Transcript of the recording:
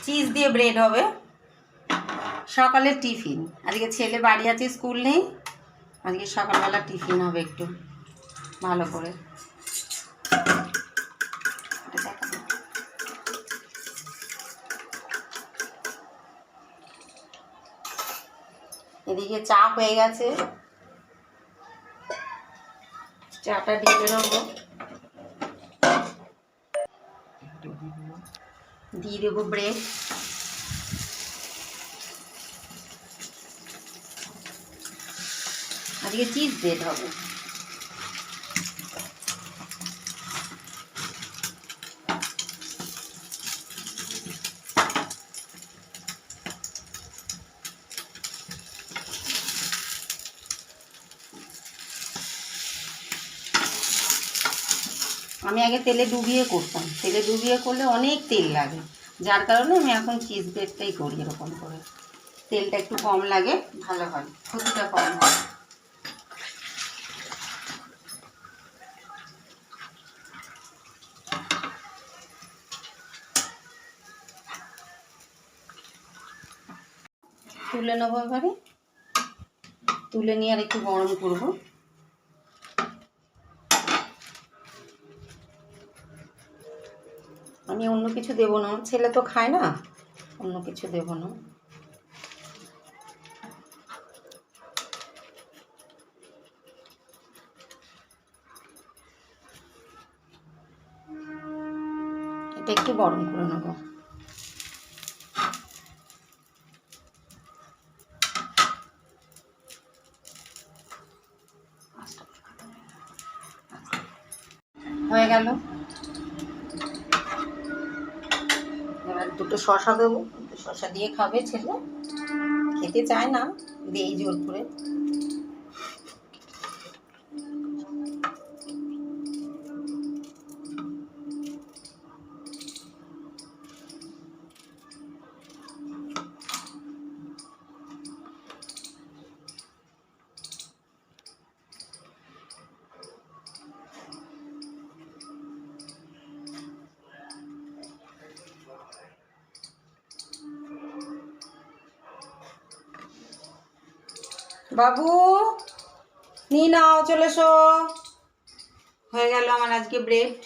Cheese দিয়ে bread হবে। সকালের টিফিন, আজকে ছেলে বাড়ি আছে, স্কুল নেই, আজকে সকালবেলা টিফিন হবে একটু ভালো করে। এদিকে চা হয়ে গেছে, চাটা ঢেলে নেবো, দিয়ে দেবো ব্রেড। আজকে চিজ ব্রেড হবে। আমি আগে তেলে ডুবিয়ে করতাম, তেলে ডুবিয়ে করলে অনেক তেল লাগে, যার কারণে আমি এখন চিজ ব্রেডটাই করি। এরকম করে তেলটা একটু কম লাগে, ভালো হয়, ক্ষতিটা কম হয়। তুলে নেবো এবারে, তুলে নিয়ে আর একটু গরম করবো। আমি অন্য কিছু দেবো না, ছেলে তো খায় না, অন্য কিছু দেবো না। এটা একটু গরম করে নেবো। হয়ে গেল, এবার দুটো শসা দেবো, দুটো শসা দিয়ে খাবে ছেলে, খেতে চায় না, দিই জোর করে। বাবু নিয়ে নাও, চলে এসো। হয়ে গেল আমার আজকে ব্রেড।